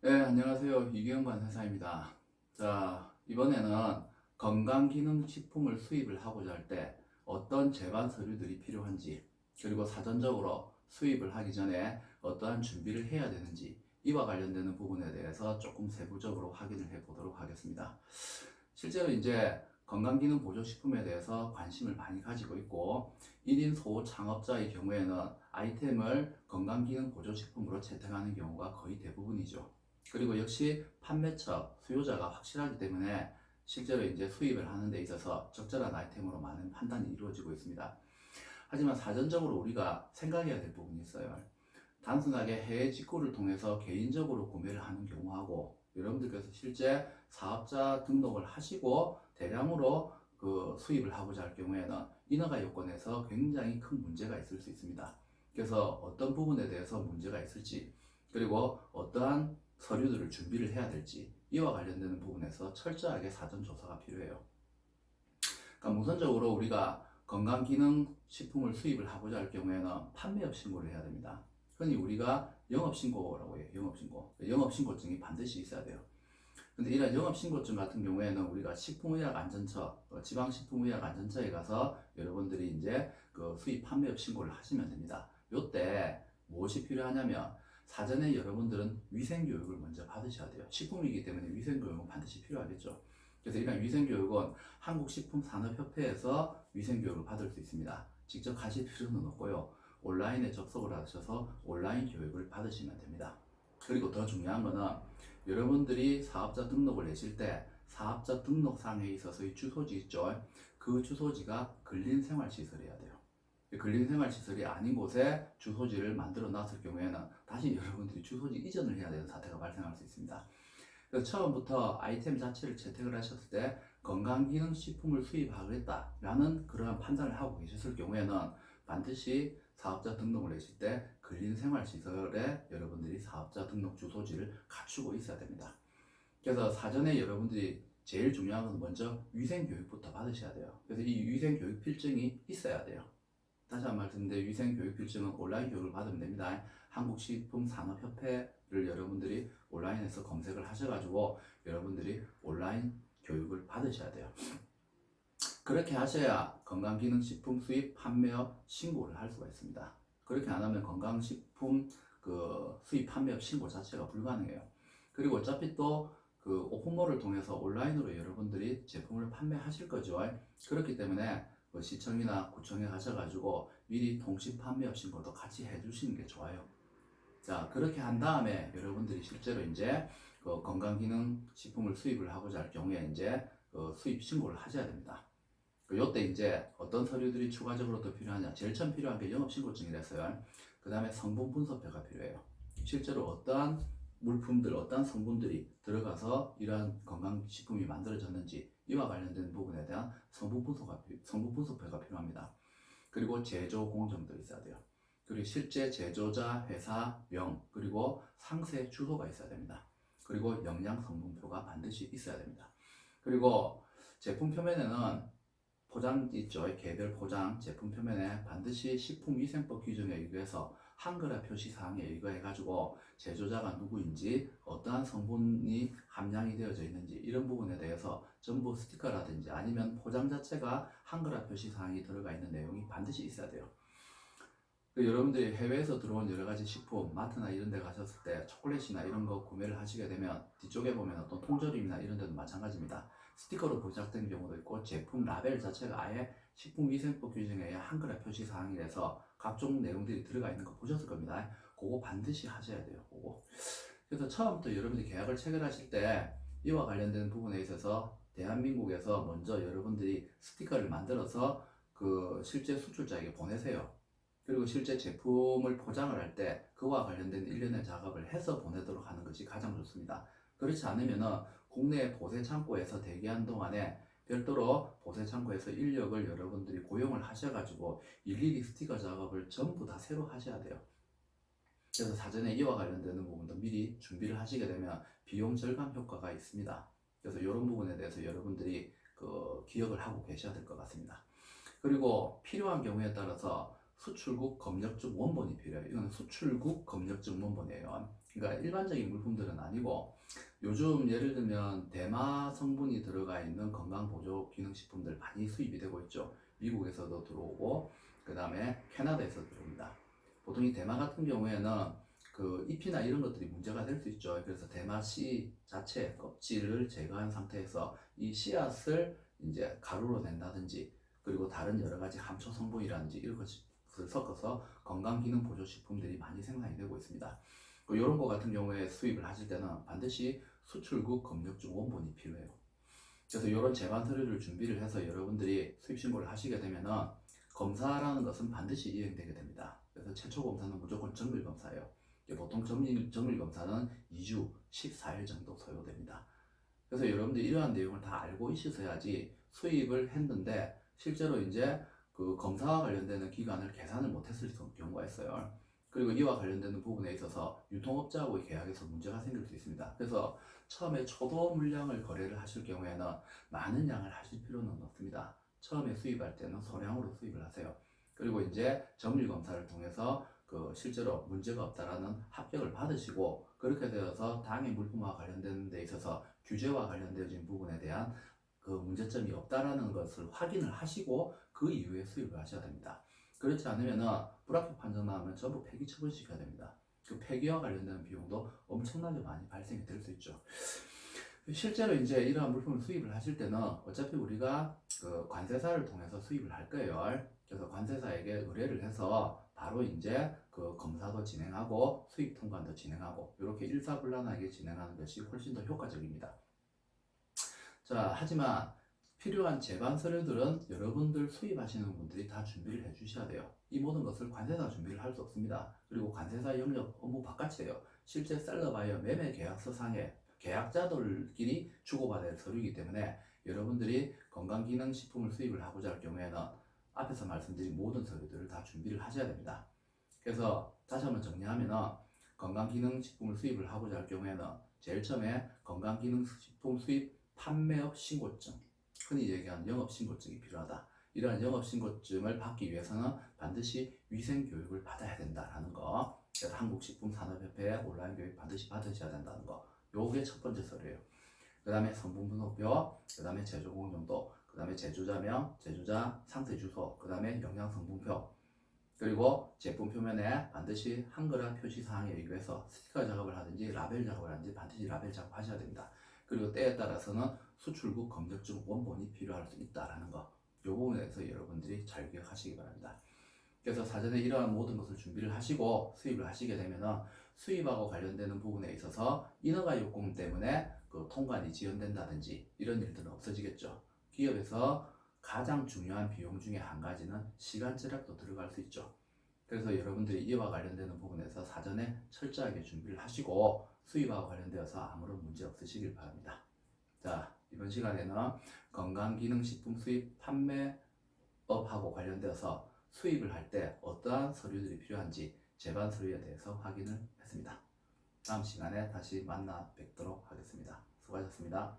네, 안녕하세요. 이경관 회사입니다. 자, 이번에는 건강기능식품을 수입을 하고자 할 때 어떤 제반 서류들이 필요한지, 그리고 사전적으로 수입을 하기 전에 어떠한 준비를 해야 되는지, 이와 관련되는 부분에 대해서 조금 세부적으로 확인을 해 보도록 하겠습니다. 실제로 이제 건강기능보조식품에 대해서 관심을 많이 가지고 있고, 1인 소창업자의 경우에는 아이템을 건강기능보조식품으로 채택하는 경우가 거의 대부분이죠. 그리고 역시 판매처, 수요자가 확실하기 때문에 실제로 이제 수입을 하는 데 있어서 적절한 아이템으로 많은 판단이 이루어지고 있습니다. 하지만 사전적으로 우리가 생각해야 될 부분이 있어요. 단순하게 해외 직구를 통해서 개인적으로 구매를 하는 경우하고, 여러분들께서 실제 사업자 등록을 하시고 대량으로 수입을 하고자 할 경우에는 인허가 요건에서 굉장히 큰 문제가 있을 수 있습니다. 그래서 어떤 부분에 대해서 문제가 있을지, 그리고 어떠한 서류들을 준비를 해야 될지, 이와 관련되는 부분에서 철저하게 사전 조사가 필요해요. 그러니까 우선적으로 우리가 건강기능식품을 수입을 하고자 할 경우에는 판매업 신고를 해야 됩니다. 흔히 우리가 영업신고라고 해요. 영업신고. 영업신고증이 반드시 있어야 돼요. 근데 이런 영업신고증 같은 경우에는 우리가 식품의약안전처, 지방식품의약안전처에 가서 여러분들이 이제 수입 판매업 신고를 하시면 됩니다. 요때 무엇이 필요하냐면, 사전에 여러분들은 위생교육을 먼저 받으셔야 돼요. 식품이기 때문에 위생교육은 반드시 필요하겠죠. 그래서 이런 위생교육은 한국식품산업협회에서 위생교육을 받을 수 있습니다. 직접 가실 필요는 없고요. 온라인에 접속을 하셔서 온라인 교육을 받으시면 됩니다. 그리고 더 중요한 거는, 여러분들이 사업자 등록을 내실 때 사업자 등록상에 있어서의 주소지 있죠. 그 주소지가 근린생활시설이어야 돼요. 근린생활시설이 아닌 곳에 주소지를 만들어 놨을 경우에는 다시 여러분들이 주소지 이전을 해야 되는 사태가 발생할 수 있습니다. 그래서 처음부터 아이템 자체를 채택을 하셨을 때 건강기능식품을 수입하겠다라는 그러한 판단을 하고 계셨을 경우에는 반드시 사업자 등록을 내실 때 근린생활시설에 여러분들이 사업자 등록 주소지를 갖추고 있어야 됩니다. 그래서 사전에 여러분들이 제일 중요한 건 먼저 위생교육부터 받으셔야 돼요. 그래서 이 위생교육 필증이 있어야 돼요. 다시 한 번 말씀드리는데, 위생교육 필증은 온라인 교육을 받으면 됩니다. 한국식품산업협회를 여러분들이 온라인에서 검색을 하셔가지고 여러분들이 온라인 교육을 받으셔야 돼요. 그렇게 하셔야 건강기능식품 수입 판매업 신고를 할 수가 있습니다. 그렇게 안 하면 건강식품 수입 판매업 신고 자체가 불가능해요. 그리고 어차피 또 오픈몰을 통해서 온라인으로 여러분들이 제품을 판매하실 거죠. 그렇기 때문에 시청이나 구청에 가셔가지고 미리 동시 판매업 신고도 같이 해주시는 게 좋아요. 자, 그렇게 한 다음에 여러분들이 실제로 이제 건강기능식품을 수입을 하고자 할 경우에 이제 수입 신고를 하셔야 됩니다. 요때 이제 어떤 서류들이 추가적으로 더 필요하냐? 제일 처음 필요한 게 영업신고증이라서요. 그 다음에 성분 분석표가 필요해요. 실제로 어떠한 물품들, 어떠한 성분들이 들어가서 이러한 건강식품이 만들어졌는지, 이와 관련된 부분에 대한 성분 분석표가 필요합니다. 그리고 제조 공정도 있어야 돼요. 그리고 실제 제조자 회사명, 그리고 상세 주소가 있어야 됩니다. 그리고 영양 성분표가 반드시 있어야 됩니다. 그리고 제품 표면에는 포장 있죠. 개별 포장 제품 표면에 반드시 식품위생법 규정에 의거해서 한글화 표시사항에 의거해가지고 제조자가 누구인지, 어떠한 성분이 함량이 되어져 있는지, 이런 부분에 대해서 전부 스티커라든지 아니면 포장 자체가 한글화 표시사항이 들어가 있는 내용이 반드시 있어야 돼요. 여러분들이 해외에서 들어온 여러 가지 식품, 마트나 이런 데 가셨을 때 초콜릿이나 이런 거 구매를 하시게 되면 뒤쪽에 보면 어떤 통조림이나 이런 데도 마찬가지입니다. 스티커로 부착된 경우도 있고, 제품 라벨 자체가 아예 식품위생법 규정에 의한 한글화 표시 사항이라서 각종 내용들이 들어가 있는 거 보셨을 겁니다. 그거 반드시 하셔야 돼요. 그거. 그래서 처음부터 여러분들이 계약을 체결하실 때 이와 관련된 부분에 있어서 대한민국에서 먼저 여러분들이 스티커를 만들어서 실제 수출자에게 보내세요. 그리고 실제 제품을 포장을 할 때 그와 관련된 일련의 작업을 해서 보내도록 하는 것이 가장 좋습니다. 그렇지 않으면 국내 보세 창고에서 대기한 동안에 별도로 보세 창고에서 인력을 여러분들이 고용을 하셔가지고 일일이 스티커 작업을 전부 다 새로 하셔야 돼요. 그래서 사전에 이와 관련되는 부분도 미리 준비를 하시게 되면 비용 절감 효과가 있습니다. 그래서 이런 부분에 대해서 여러분들이 기억을 하고 계셔야 될 것 같습니다. 그리고 필요한 경우에 따라서 수출국 검역증 원본이 필요해요. 이건 수출국 검역증 원본이에요. 그러니까 일반적인 물품들은 아니고 요즘 예를 들면 대마 성분이 들어가 있는 건강보조기능식품들 많이 수입이 되고 있죠. 미국에서도 들어오고 그 다음에 캐나다에서 들어옵니다. 보통 이 대마 같은 경우에는 그 잎이나 이런 것들이 문제가 될 수 있죠. 그래서 대마 씨 자체 껍질을 제거한 상태에서 이 씨앗을 이제 가루로 낸다든지 그리고 다른 여러 가지 감초 성분이라든지 이런 것을 섞어서 건강기능 보조식품들이 많이 생산이 되고 있습니다. 이런 거 같은 경우에 수입을 하실 때는 반드시 수출국 검역증 원본이 필요해요. 그래서 이런 제반 서류를 준비를 해서 여러분들이 수입 신고를 하시게 되면은 검사라는 것은 반드시 이행되게 됩니다. 그래서 최초 검사는 무조건 정밀 검사예요. 보통 정밀 검사는 2주 14일 정도 소요됩니다. 그래서 여러분들이 이러한 내용을 다 알고 있으셔야지 수입을 했는데 실제로 이제 그 검사와 관련되는 기간을 계산을 못했을 경우가 있어요. 그리고 이와 관련되는 부분에 있어서 유통업자하고의 계약에서 문제가 생길 수 있습니다. 그래서 처음에 초도 물량을 거래를 하실 경우에는 많은 양을 하실 필요는 없습니다. 처음에 수입할 때는 소량으로 수입을 하세요. 그리고 이제 정밀 검사를 통해서 그 실제로 문제가 없다라는 합격을 받으시고 그렇게 되어서 당의 물품과 관련된 데 있어서 규제와 관련된 부분에 대한 그 문제점이 없다라는 것을 확인을 하시고 그 이후에 수입을 하셔야 됩니다. 그렇지 않으면은 불합격 판정 나오면 전부 폐기 처분시켜야 됩니다. 그 폐기와 관련된 비용도 엄청나게 많이 발생이 될 수 있죠. 실제로 이제 이러한 물품을 수입을 하실 때는 어차피 우리가 그 관세사를 통해서 수입을 할 거예요. 그래서 관세사에게 의뢰를 해서 바로 이제 그 검사도 진행하고 수입 통관도 진행하고 이렇게 일사불란하게 진행하는 것이 훨씬 더 효과적입니다. 자, 하지만 필요한 제반 서류들은 여러분들 수입하시는 분들이 다 준비를 해 주셔야 돼요. 이 모든 것을 관세사가 준비를 할 수 없습니다. 그리고 관세사 영역 업무 바깥이에요. 실제 셀러바이어 매매 계약서상에 계약자들끼리 주고받을 서류이기 때문에 여러분들이 건강기능식품을 수입을 하고자 할 경우에는 앞에서 말씀드린 모든 서류들을 다 준비를 하셔야 됩니다. 그래서 다시 한번 정리하면은 건강기능식품을 수입을 하고자 할 경우에는 제일 처음에 건강기능식품 수입 판매업 신고증, 흔히 얘기하는 영업신고증이 필요하다. 이러한 영업신고증을 받기 위해서는 반드시 위생교육을 받아야 된다라는 거. 그래서 한국식품산업협회 온라인 교육 반드시 받으셔야 된다는 거. 요게 첫 번째 서류예요. 그 다음에 성분분석표, 그 다음에 제조공정도, 그 다음에 제조자명, 제조자 상세 주소, 그 다음에 영양성분표, 그리고 제품 표면에 반드시 한글화 표시사항에 의거해서 스티커 작업을 하든지 라벨 작업을 하든지 반드시 라벨 작업하셔야 됩니다. 그리고 때에 따라서는 수출국 검역증 원본이 필요할 수 있다라는 거. 이 부분에 대해서 여러분들이 잘 기억하시기 바랍니다. 그래서 사전에 이러한 모든 것을 준비를 하시고 수입을 하시게 되면은 수입하고 관련되는 부분에 있어서 인허가 요건 때문에 그 통관이 지연된다든지 이런 일들은 없어지겠죠. 기업에서 가장 중요한 비용 중에 한 가지는 시간 절약도 들어갈 수 있죠. 그래서 여러분들이 이와 관련되는 부분에서 사전에 철저하게 준비를 하시고 수입하고 관련되어서 아무런 문제 없으시길 바랍니다. 자, 이번 시간에는 건강기능식품 수입 판매업하고 관련되어서 수입을 할 때 어떠한 서류들이 필요한지 제반 서류에 대해서 확인을 했습니다. 다음 시간에 다시 만나 뵙도록 하겠습니다. 수고하셨습니다.